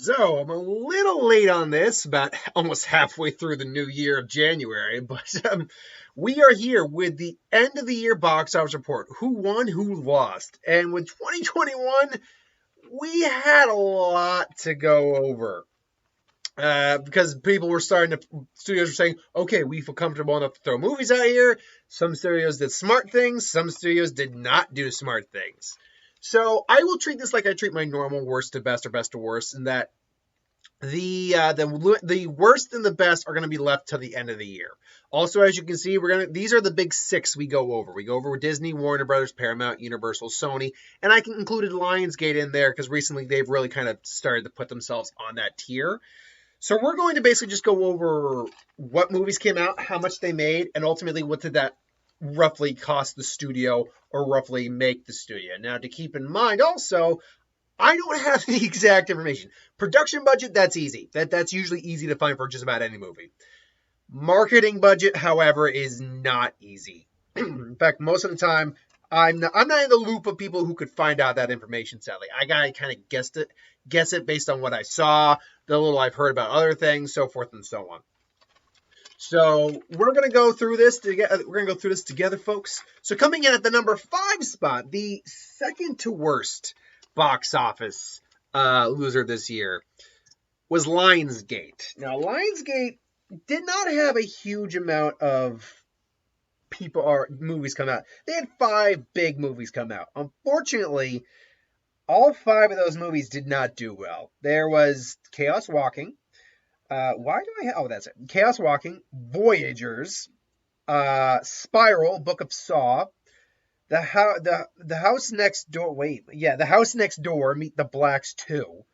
So, I'm a little late on this, about almost halfway through the new year of January, but we are here with the end of the year box office report. Who won, who lost. And with 2021, we had a lot to go over. Because people were studios were saying, okay, we feel comfortable enough to throw movies out here. Some studios did smart things, some studios did not do smart things. So I will treat this like I treat my normal worst to best or best to worst, in that the worst and the best are going to be left till the end of the year. Also, as you can see, these are the big six we go over. We go over Disney, Warner Brothers, Paramount, Universal, Sony, and I included Lionsgate in there because recently they've really kind of started to put themselves on that tier. So we're going to basically just go over what movies came out, how much they made, and ultimately what did that roughly cost the studio or roughly make the studio. Now, to keep in mind also, I don't have the exact information. Production budget, that's easy. That's usually easy to find for just about any movie. Marketing budget, however, is not easy. In fact, most of the time, I'm not in the loop of people who could find out that information, sadly. I gotta kind of guess it based on what I saw, the little I've heard about other things, so forth and so on. So we're gonna go through this together, folks. So coming in at the number 5 spot, the second to worst box office loser this year was Lionsgate. Now, Lionsgate did not have a huge amount of movies come out. They had 5 big movies come out. Unfortunately, all 5 of those movies did not do well. There was Chaos Walking. That's it. Chaos Walking, Voyagers, Spiral, Book of Saw, The House Next Door. The House Next Door, Meet the Blacks 2,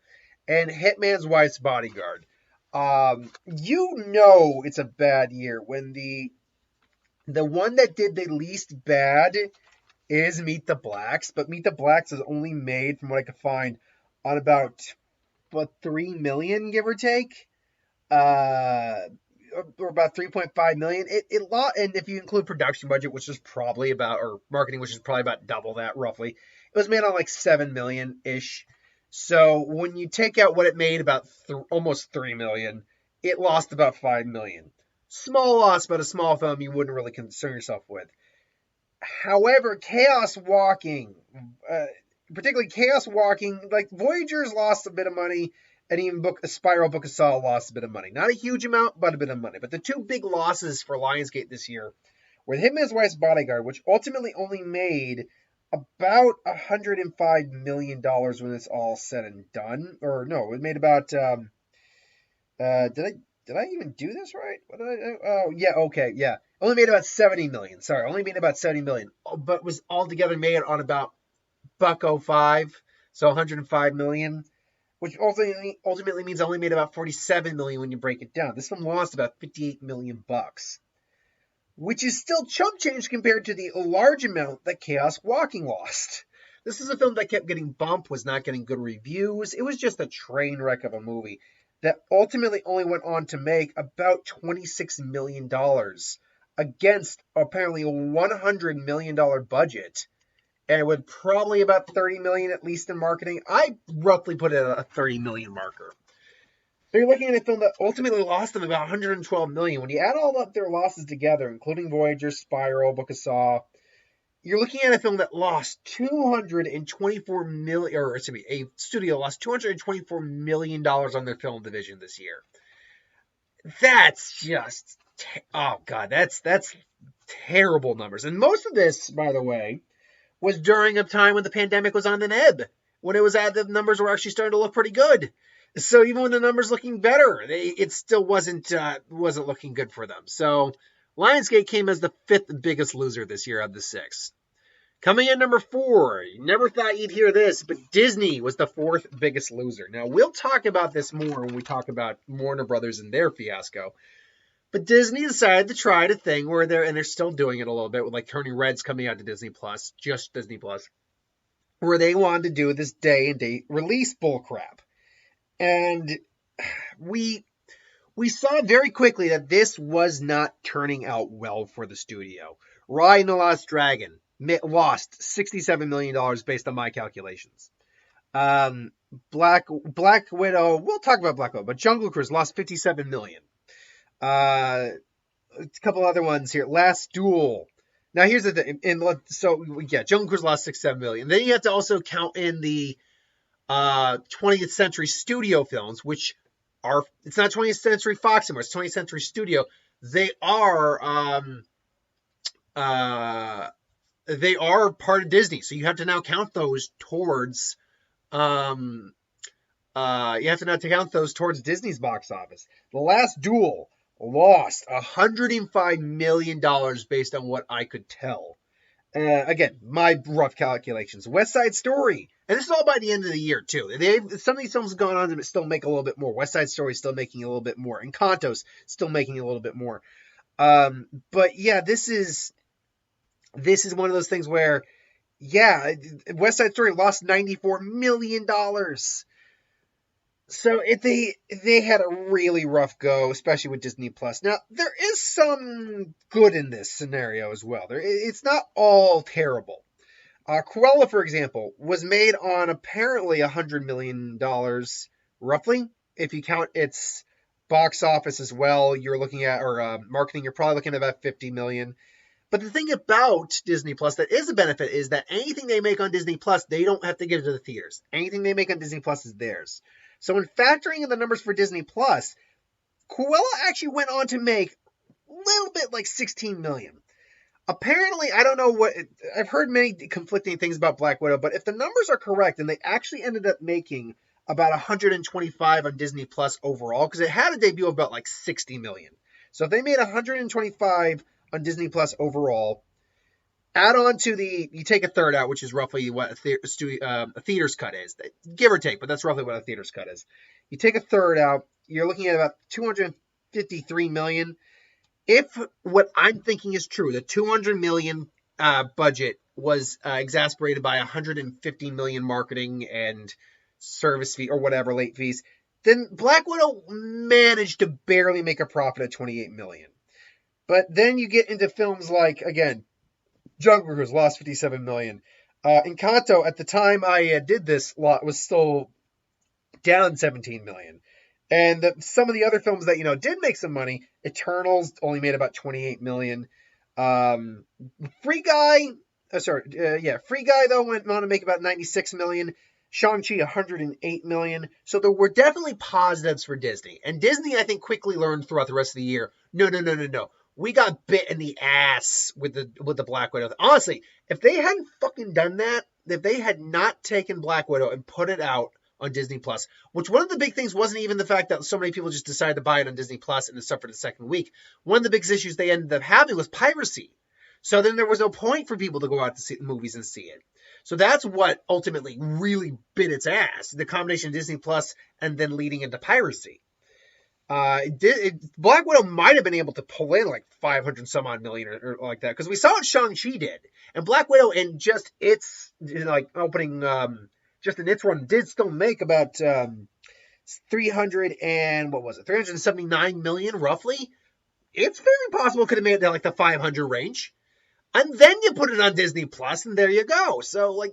and Hitman's Wife's Bodyguard. It's a bad year when the one that did the least bad is Meet the Blacks, but Meet the Blacks is only made, from what I could find, on about 3 million, give or take, or about 3.5 million. And if you include production budget, which is probably about, or marketing, which is probably about double that roughly, it was made on like 7 million ish. So when you take out what it made, about almost 3 million, it lost about 5 million. Small loss, but a small film you wouldn't really concern yourself with. However, Chaos Walking, particularly Chaos Walking, like Voyagers lost a bit of money, and even Spiral, Book of Saw lost a bit of money. Not a huge amount, but a bit of money. But the 2 big losses for Lionsgate this year were Hitman's Wife's Bodyguard, which ultimately only made about $105 million when it's all said and done. Or no, it made about, did I even do this right? What did I do? Oh, yeah, okay, yeah. Only made about 70 million. Sorry, only made about 70 million. But was altogether made on about $105, so 105 million, which ultimately means I only made about 47 million when you break it down. This one lost about 58 million bucks, which is still chump change compared to the large amount that Chaos Walking lost. This is a film that kept getting bumped, was not getting good reviews. It was just a train wreck of a movie that ultimately only went on to make about $26 million against apparently a $100 million budget. And with probably about 30 million at least in marketing. I roughly put it at a 30 million marker. So you're looking at a film that ultimately lost them about 112 million. When you add all up their losses together, including Voyager, Spiral, Book of Saw, you're looking at a film that lost 224 million, or excuse me, a studio lost $224 million on their film division this year. That's just, oh God, that's terrible numbers. And most of this, by the way, was during a time when the pandemic was on the ebb, when the numbers were actually starting to look pretty good. So even when the numbers looking better, it still wasn't looking good for them. So Lionsgate came as the 5th biggest loser this year of the 6. Coming in number 4, you never thought you'd hear this, but Disney was the 4th biggest loser. Now we'll talk about this more when we talk about Warner Brothers and their fiasco. But Disney decided to try the thing where they're still doing it a little bit with like Turning Red's coming out to Disney Plus, just Disney Plus, where they wanted to do this day and date release bullcrap. And we saw very quickly that this was not turning out well for the studio. Raya and the Lost Dragon lost $67 million based on my calculations. Um, Black Widow. We'll talk about Black Widow, but Jungle Cruise lost 57 million. Uh, a couple other ones here. Last Duel. Now here's the thing. So yeah, Jungle Cruise lost 6-7 million. Then you have to also count in the 20th Century Studio films, which are it's not 20th Century Fox anymore. It's 20th Century Studio. They are uh, they are part of Disney, so you have to now count those towards um, you have to not count those towards Disney's box office. The Last Duel lost $105 million based on what I could tell. Again, my rough calculations. West Side Story, and this is all by the end of the year too. Some of these films have gone on to still make a little bit more. West Side Story is still making a little bit more. Encanto's still making a little bit more. But yeah, this is one of those things where, yeah, West Side Story lost $94 million. So they had a really rough go, especially with Disney Plus. Now there is some good in this scenario as well. It's not all terrible. Cruella, for example, was made on apparently $100 million, roughly. If you count its box office as well, you're looking at or marketing, you're probably looking at about 50 million. But the thing about Disney Plus that is a benefit is that anything they make on Disney Plus, they don't have to give to the theaters. Anything they make on Disney Plus is theirs. So when factoring in the numbers for Disney Plus, Cruella actually went on to make a little bit like 16 million. Apparently, I don't know what I've heard many conflicting things about Black Widow, but if the numbers are correct, and they actually ended up making about 125 on Disney Plus overall, because it had a debut of about like 60 million. So if they made 125 on Disney Plus overall, add on to you take a third out, which is roughly what a theater's cut is, give or take, but that's roughly what a theater's cut is. You take a third out, you're looking at about 253 million. If what I'm thinking is true, the 200 million budget was exasperated by 150 million marketing and service fee or whatever late fees, then Black Widow managed to barely make a profit at 28 million. But then you get into films like, again, Jungle Cruise lost 57 million. Encanto, at the time I did this lot, was still down 17 million. And some of the other films that, did make some money, Eternals only made about 28 million. Free Guy, Free Guy, though, went on to make about 96 million. Shang-Chi, 108 million. So there were definitely positives for Disney. And Disney, I think, quickly learned throughout the rest of the year, no. We got bit in the ass with the Black Widow. Honestly, if they hadn't fucking done that, if they had not taken Black Widow and put it out on Disney Plus, which one of the big things wasn't even the fact that so many people just decided to buy it on Disney Plus and it suffered the second week. One of the biggest issues they ended up having was piracy. So then there was no point for people to go out to see movies and see it. So that's what ultimately really bit its ass, the combination of Disney Plus and then leading into piracy. Black Widow might have been able to pull in like 500 some odd million or like that, because we saw what Shang-Chi did, and Black Widow in just its opening, just in its run, did still make about 379 million roughly. It's very possible it could have made it like the 500 range, and then you put it on Disney Plus, and there you go. So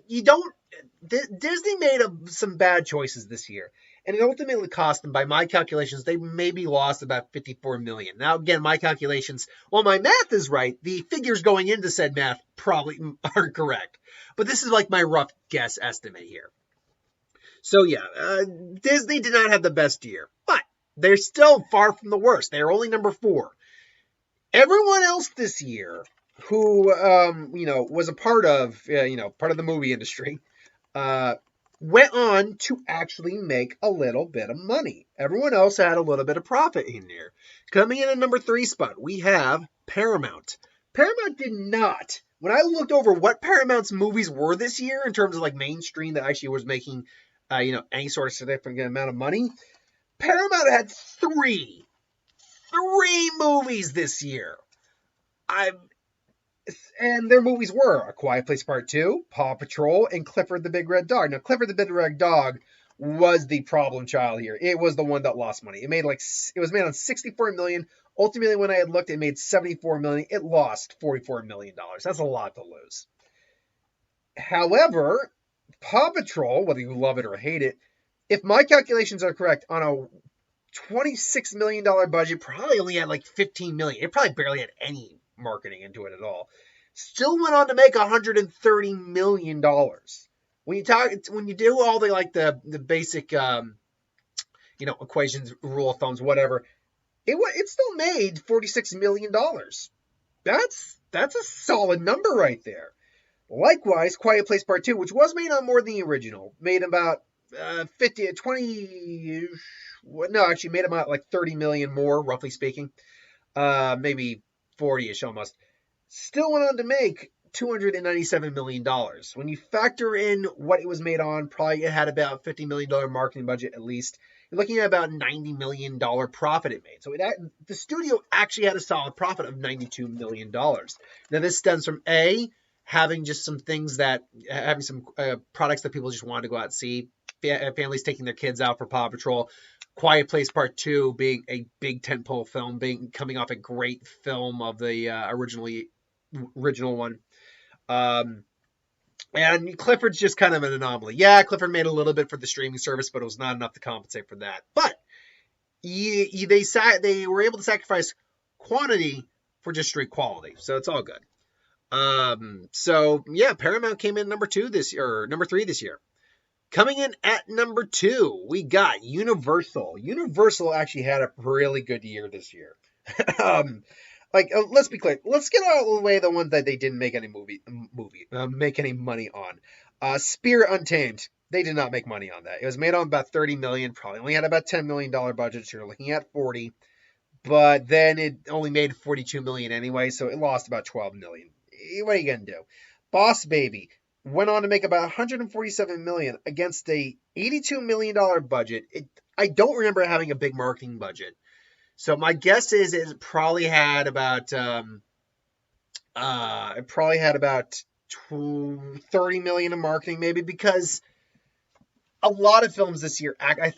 Disney made some bad choices this year. And it ultimately cost them, by my calculations, they maybe lost about 54 million. Now, again, my calculations, while my math is right, the figures going into said math probably aren't correct. But this is like my rough guess estimate here. So yeah, Disney did not have the best year, but they're still far from the worst. They're only number 4. Everyone else this year who, was a part of the movie industry, went on to actually make a little bit of money. Everyone else had a little bit of profit in there. Coming in at number 3 spot, we have Paramount. Paramount did not. When I looked over what Paramount's movies were this year in terms of like mainstream that actually was making, any sort of significant amount of money, Paramount had 3 movies this year. And their movies were A Quiet Place Part 2, Paw Patrol, and Clifford the Big Red Dog. Now, Clifford the Big Red Dog was the problem child here. It was the one that lost money. It was made on 64 million. Ultimately, when I had looked, it made 74 million. It lost $44 million. That's a lot to lose. However, Paw Patrol, whether you love it or hate it, if my calculations are correct, on a $26 million budget, probably only had like 15 million. It probably barely had any marketing into it at all. Still went on to make $130 million. When you do all the basic equations, rule of thumbs, whatever, it still made $46 million. That's a solid number right there. Likewise, Quiet Place Part 2, which was made on more than the original, made about made about like 30 million more, roughly speaking. Maybe 40-ish almost. Still went on to make $297 million. When you factor in what it was made on, probably it had about $50 million marketing budget at least. You're looking at about $90 million profit it made. So the studio actually had a solid profit of $92 million. Now this stems from having some products that people just wanted to go out and see. Families taking their kids out for Paw Patrol. Quiet Place Part 2 being a big tentpole film, coming off a great film of the original one. And Clifford's just kind of an anomaly. Yeah, Clifford made a little bit for the streaming service, but it was not enough to compensate for that. But they were able to sacrifice quantity for just straight quality, so it's all good. Paramount came in number 3 this year. Coming in at number 2, we got Universal. Universal actually had a really good year this year. Let's be clear. Let's get out of the way the ones that they didn't make any make any money on. Spirit Untamed. They did not make money on that. It was made on about 30 million. Probably only had about $10 million budget. So you're looking at 40. But then it only made 42 million anyway. So it lost about 12 million. What are you going to do? Boss Baby went on to make about 147 million against a $82 million budget. I don't remember having a big marketing budget. So my guess is it probably had about 30 million in marketing, maybe, because a lot of films this year, I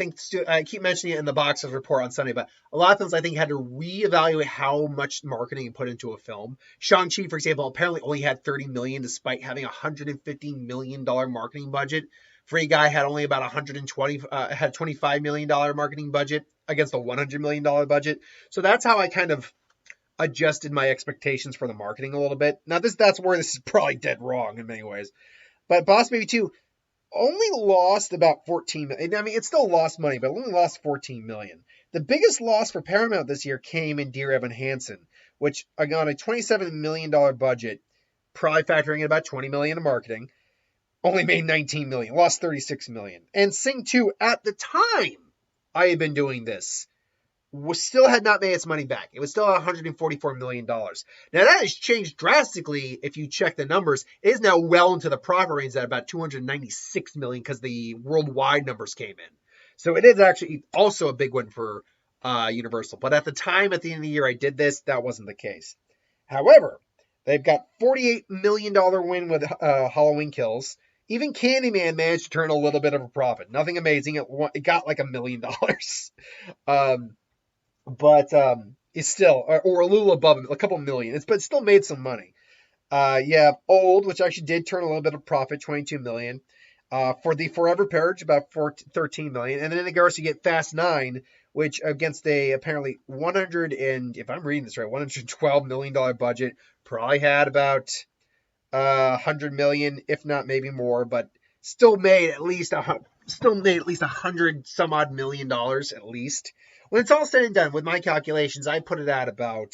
keep mentioning it in the box office report on Sunday, but a lot of films I think had to reevaluate how much marketing you put into a film. Shang-Chi, for example, apparently only had 30 million despite having a $150 million marketing budget. Free Guy had only about $25 million marketing budget against a $100 million budget. So that's how I kind of adjusted my expectations for the marketing a little bit. Now that's where this is probably dead wrong in many ways. But Boss Baby 2 only lost about 14 million. I mean, it still lost money, but it only lost 14 million. The biggest loss for Paramount this year came in Dear Evan Hansen, which on a $27 million budget, probably factoring in about 20 million in marketing, only made 19 million, lost 36 million. And Sing 2, at the time I had been doing this, still had not made its money back. It was still $144 million. Now that has changed drastically. If you check the numbers, it is now well into the profit range at about 296 million because the worldwide numbers came in. So it is actually also a big one for Universal. But at the time, at the end of the year I did this, that wasn't the case. However, they've got $48 million win with Halloween Kills. Even Candyman managed to turn a little bit of a profit. Nothing amazing. It got like $1 million. But it's still, or a little above a couple million. But it still made some money. Old, which actually did turn a little bit of profit, 22 million. For the Forever Purge, about 13 million. And then, of course, you get Fast 9, which against a apparently $112 million budget, probably had about 100 million, if not maybe more, but still made at least 100 some odd million dollars at least. When it's all said and done, with my calculations, I put it at about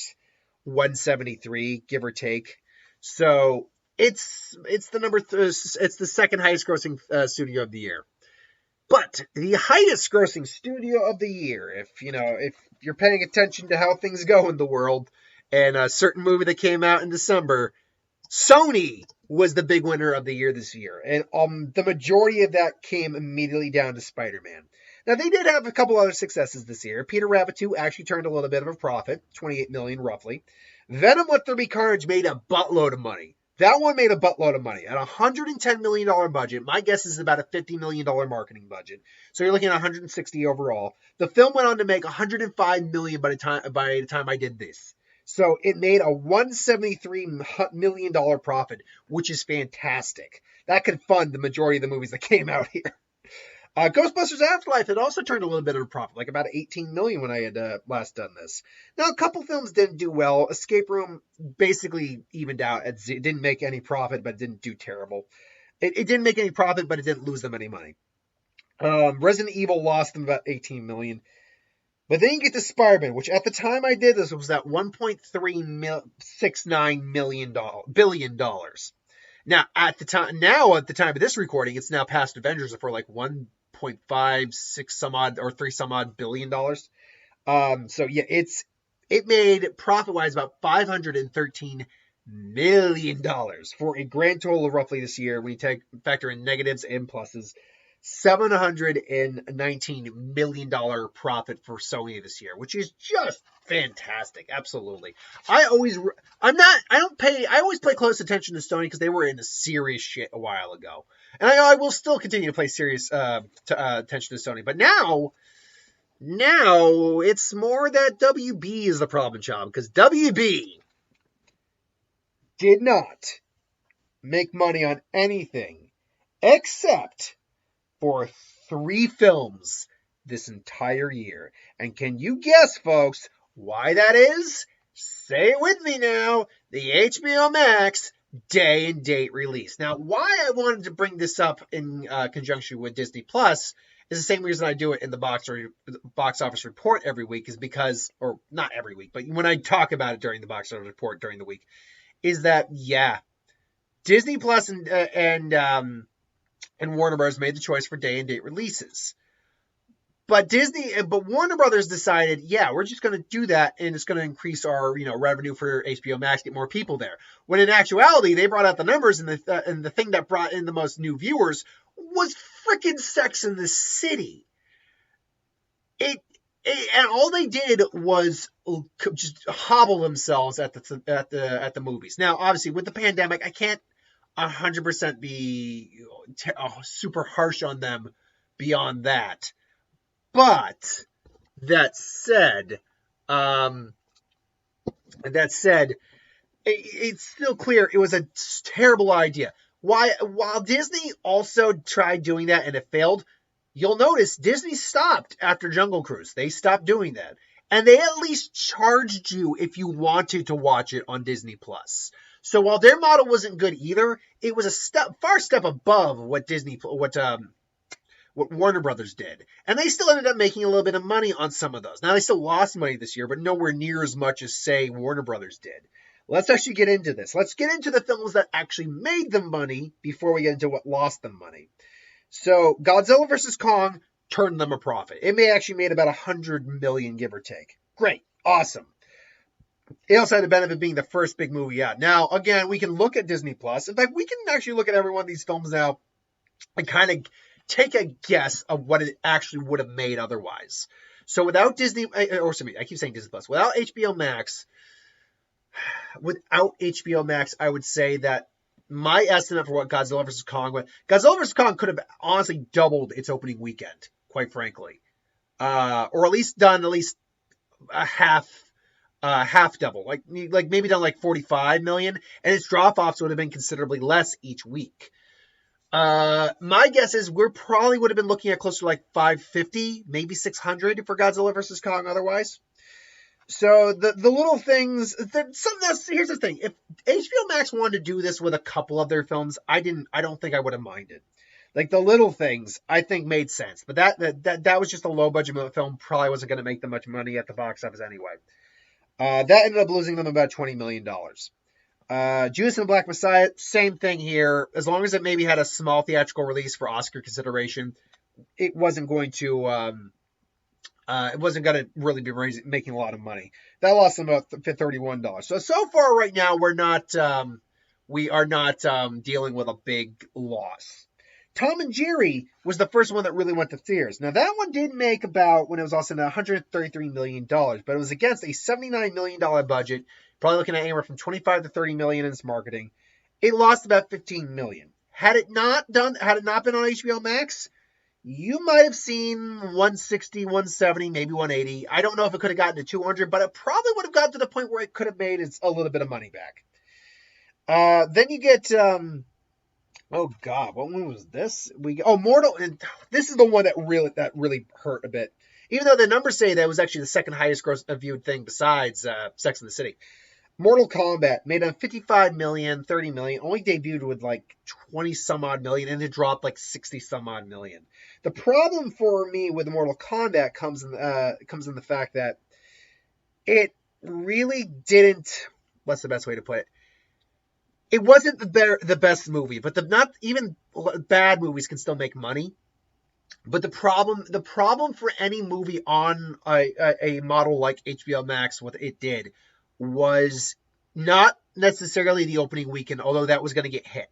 173, give or take. So it's the second highest grossing studio of the year. But the highest grossing studio of the year, if you're paying attention to how things go in the world, and a certain movie that came out in December, Sony was the big winner of the year this year. And the majority of that came immediately down to Spider-Man. Now, they did have a couple other successes this year. Peter Rabbit 2 actually turned a little bit of a profit, 28 million roughly. Venom Let There Be Carnage made a buttload of money. That one made a buttload of money. At a $110 million budget, my guess is about a $50 million marketing budget. So you're looking at 160 overall. The film went on to make $105 million by the time I did this. So it made a $173 million profit, which is fantastic. That could fund the majority of the movies that came out here. Ghostbusters Afterlife had also turned a little bit of a profit, like about 18 million when I had last done this. Now, a couple films didn't do well. Escape Room basically evened out. It didn't make any profit, but it didn't do terrible. It didn't make any profit, but it didn't lose them any money. Resident Evil lost them about 18 million. But then you get to Spider-Man, which at the time I did this was at $1.369 billion. Now at the time of this recording, it's now past Avengers for like 1.56 some odd or 3 some odd $billion. So yeah, it made profit wise about $513 million for a grand total of roughly this year, when you factor in negatives and pluses, $719 million profit for Sony this year, which is just fantastic. Absolutely. I always pay close attention to Sony because they were in the serious shit a while ago. And I will still continue to pay serious attention to Sony. But now it's more that WB is the problem child, because WB did not make money on anything except for 3 films this entire year. And can you guess, folks, why that is? Say it with me now. The HBO Max day and date release. Now, why I wanted to bring this up in conjunction with Disney Plus is the same reason I do it in the box office report every week, is because, or not every week, but when I talk about it during the box office report during the week, is that, yeah, Disney Plus and Warner Bros. Made the choice for day and date releases. But Warner Brothers decided, yeah, we're just going to do that, and it's going to increase our, revenue for HBO Max, get more people there. When in actuality, they brought out the numbers, and the thing that brought in the most new viewers was freaking Sex and the City. And all they did was just hobble themselves at the movies. Now, obviously, with the pandemic, I can't 100% be super harsh on them beyond that. But that said, it's still clear it was a terrible idea. While Disney also tried doing that and it failed, you'll notice Disney stopped after Jungle Cruise. They stopped doing that. And they at least charged you if you wanted to watch it on Disney Plus. So while their model wasn't good either, it was a far step above what Warner Brothers did. And they still ended up making a little bit of money on some of those. Now, they still lost money this year, but nowhere near as much as, say, Warner Brothers did. Let's actually get into this. Let's get into the films that actually made them money before we get into what lost them money. So, Godzilla vs. Kong turned them a profit. It actually made about $100 million, give or take. Great. Awesome. It also had the benefit of being the first big movie out. Now, again, we can look at Disney Plus. In fact, we can actually look at every one of these films now and kind of take a guess of what it actually would have made otherwise. So without Disney, I keep saying Disney Plus, without HBO Max, I would say that my estimate for what Godzilla vs. Kong could have honestly doubled its opening weekend, quite frankly. Or at least done a half double, like maybe done like 45 million, and its drop-offs would have been considerably less each week. My guess is we probably would have been looking at closer to like 550, maybe 600 for Godzilla vs. Kong otherwise. So the little things, here's the thing. If HBO Max wanted to do this with a couple of their films, I don't think I would have minded. Like the little things I think made sense, but that was just a low budget film, probably wasn't going to make them much money at the box office anyway. That ended up losing them about $20 million. Judas and the Black Messiah, same thing here. As long as it maybe had a small theatrical release for Oscar consideration, it wasn't going to really be making a lot of money. That lost them about $31. So far right now, we are not dealing with a big loss. Tom and Jerry was the first one that really went to theaters. Now that one did make about, when it was also $133 million, but it was against a $79 million budget, probably looking at anywhere from 25 to 30 million in its marketing. It lost about 15 million. Had it not been on HBO Max, you might have seen 160, 170, maybe 180. I don't know if it could have gotten to 200, but it probably would have gotten to the point where it could have made a little bit of money back. Then you get, oh God, what one was this? Mortal, and this is the one that really hurt a bit. Even though the numbers say that it was actually the second highest gross viewed thing besides Sex and the City. Mortal Kombat made on 55 million, 30 million, only debuted with like 20 some odd million, and it dropped like 60 some odd million. The problem for me with Mortal Kombat comes in the fact that it really didn't. What's the best way to put it? It wasn't the best movie, but not even bad movies can still make money. But the problem for any movie on a model like HBO Max, what it did was not necessarily the opening weekend, although that was going to get hit.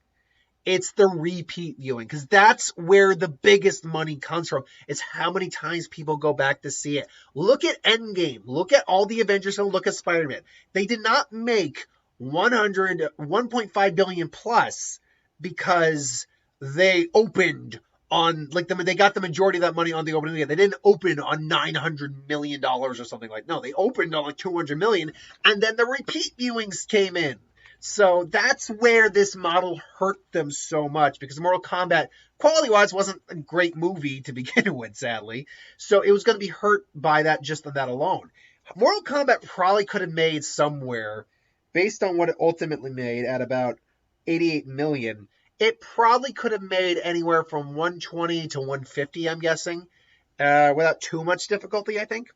It's the repeat viewing, because that's where the biggest money comes from. It's how many times people go back to see it. Look at Endgame. Look at all the Avengers and look at Spider-Man. They did not make 1.5 billion plus because they opened on, like, they got the majority of that money on the opening weekend. They didn't open on $900 million or something like, no, they opened on like 200 million, and then the repeat viewings came in. So that's where this model hurt them so much, because Mortal Kombat, quality-wise, wasn't a great movie to begin with, sadly. So it was going to be hurt by that, just on that alone. Mortal Kombat probably could have made somewhere, based on what it ultimately made at about 88 million, it probably could have made anywhere from 120 to 150, I'm guessing, without too much difficulty, I think.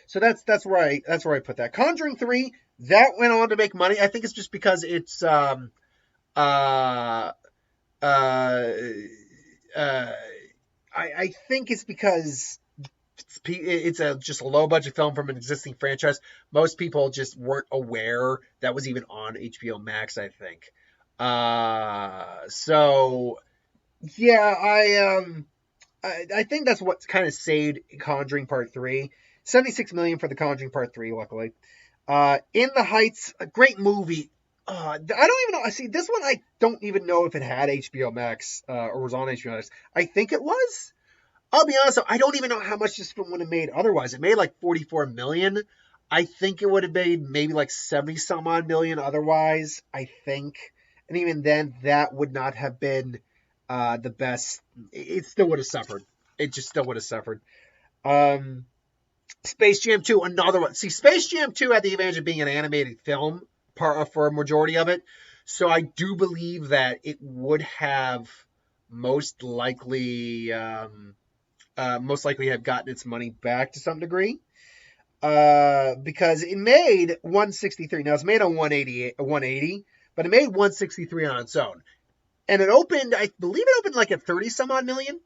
So that's where I put that. Conjuring 3, that went on to make money. I think it's just because it's uh I think it's because it's just a low budget film from an existing franchise. Most people just weren't aware that was even on HBO Max, I think. So yeah, I think that's what kind of saved Conjuring Part 3. 76 million for The Conjuring Part 3, luckily. In the Heights, a great movie. I don't even know. See, this one I don't even know if it had HBO Max or was on HBO Max. I think it was. I'll be honest, I don't even know how much this film would have made otherwise. It made like 44 million. I think it would have made maybe like 70 some odd million otherwise, I think. And even then, that would not have been the best. It still would have suffered. It just still would have suffered. Space Jam 2, another one. See, Space Jam 2 had the advantage of being an animated film for a majority of it. So I do believe that it would have most likely have gotten its money back to some degree. Because it made 163. Now, it's made on 180, but it made 163 on its own. And it opened, I believe it opened like at 30 some odd million.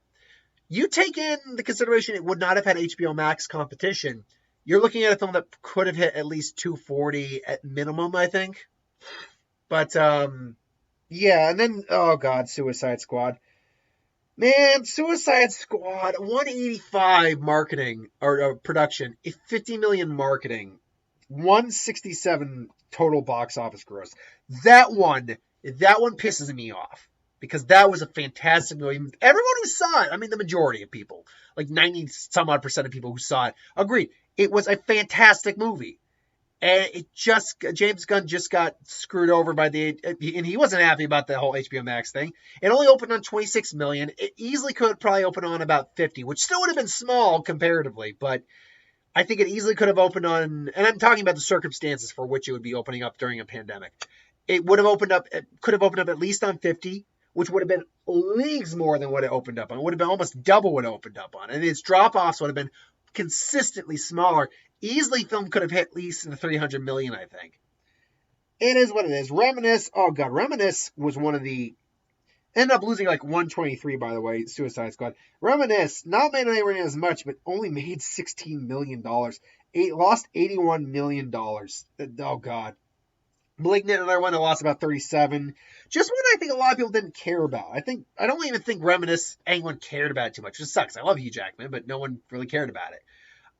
You take in the consideration it would not have had HBO Max competition, you're looking at a film that could have hit at least 240 at minimum, I think. But, yeah, and then, oh God, Suicide Squad. Man, Suicide Squad, 185 marketing, or production, 50 million marketing, 167 total box office gross. That one pisses me off. Because that was a fantastic movie. Everyone who saw it, I mean, the majority of people, like 90 some odd % of people who saw it, agreed. It was a fantastic movie. And James Gunn just got screwed over and he wasn't happy about the whole HBO Max thing. It only opened on 26 million. It easily could probably open on about 50, which still would have been small comparatively, but I think it easily could have opened on, and I'm talking about the circumstances for which it would be opening up during a pandemic. It could have opened up at least on 50, which would have been leagues more than what it opened up on. It would have been almost double what it opened up on. And its drop-offs would have been consistently smaller. Easily, film could have hit at least the 300 million, I think. It is what it is. Reminisce, oh God, Reminisce was one of the, ended up losing like 123, by the way, Suicide Squad. Reminisce, not made anywhere near as much, but only made $16 million. It lost $81 million. Oh God. Malignant, another one that lost about 37. Just one I think a lot of people didn't care about. I don't even think Reminisce anyone cared about it too much. It sucks. I love Hugh Jackman, but no one really cared about it.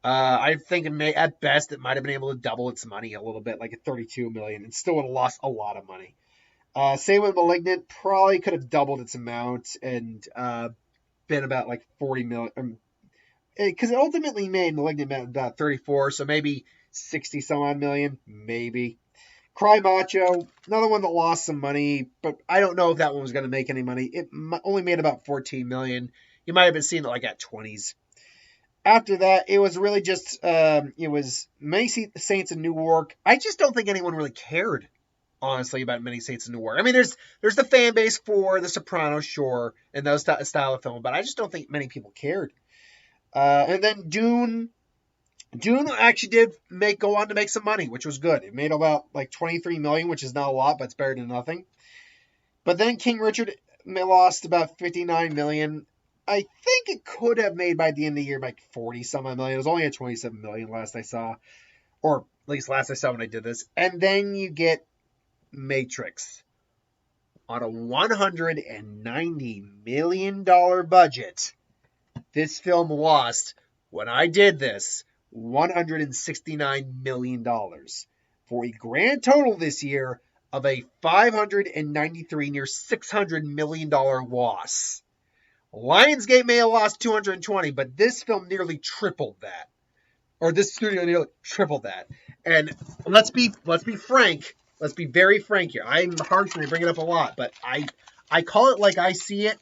I think at best it might have been able to double its money a little bit, like at 32 million, and still would have lost a lot of money. Same with Malignant, probably could have doubled its amount, and been about like 40 million. Because it ultimately made Malignant about 34, so maybe 60 some odd million, maybe. Cry Macho, another one that lost some money, but I don't know if that one was going to make any money. It only made about 14 million. You might have been seeing it like at 20s. After that, it was really just, it was Many Saints of Newark. I just don't think anyone really cared, honestly, about Many Saints of Newark. I mean, there's the fan base for The Sopranos, sure, and those style of film, but I just don't think many people cared. And then Dune actually did go on to make some money, which was good. It made about like 23 million, which is not a lot, but it's better than nothing. But then King Richard lost about 59 million. I think it could have made by the end of the year like 40 some odd million. It was only at 27 million last I saw, or at least last I saw when I did this. And then you get Matrix on a $190 million budget. This film lost, when I did this, $169 million for a grand total this year of a $593, near $600 million loss. Lionsgate may have lost 220, but this film nearly tripled that. Or this studio nearly tripled that. And let's be frank. Let's be very frank here. I'm harsh when I bring it up a lot, but I call it like I see it.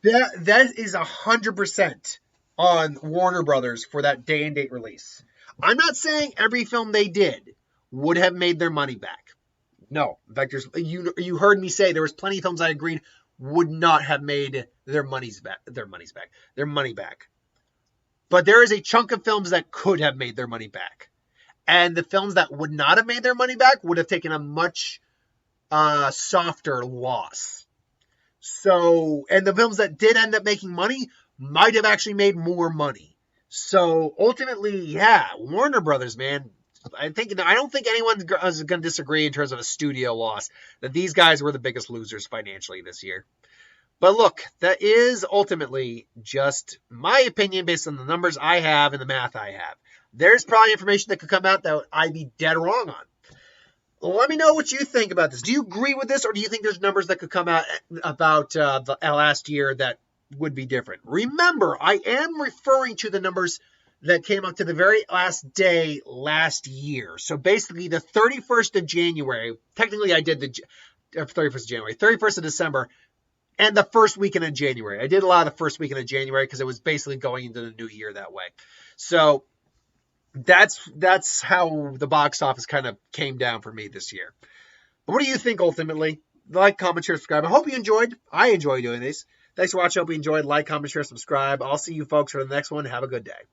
That is 100% on Warner Brothers for that day and date release. I'm not saying every film they did would have made their money back. No. In fact, you heard me say there was plenty of films I agreed would not have made their money back. But there is a chunk of films that could have made their money back. And the films that would not have made their money back would have taken a much softer loss. So, and the films that did end up making money might have actually made more money. So ultimately, yeah, Warner Brothers, man, I don't think anyone is going to disagree in terms of a studio loss, that these guys were the biggest losers financially this year. But look, that is ultimately just my opinion based on the numbers I have and the math I have. There's probably information that could come out that I'd be dead wrong on. Let me know what you think about this. Do you agree with this, or do you think there's numbers that could come out about the last year that would be different? Remember, I am referring to the numbers that came up to the very last day last year. So basically the 31st of January, technically I did the 31st of January, 31st of December, and the first weekend of January. I did a lot of the first weekend of January because it was basically going into the new year that way. So that's how the box office kind of came down for me this year. But what do you think ultimately? Like, comment, share, subscribe. I hope you enjoyed. I enjoy doing these. Thanks for watching. I hope you enjoyed. Like, comment, share, subscribe. I'll see you folks for the next one. Have a good day.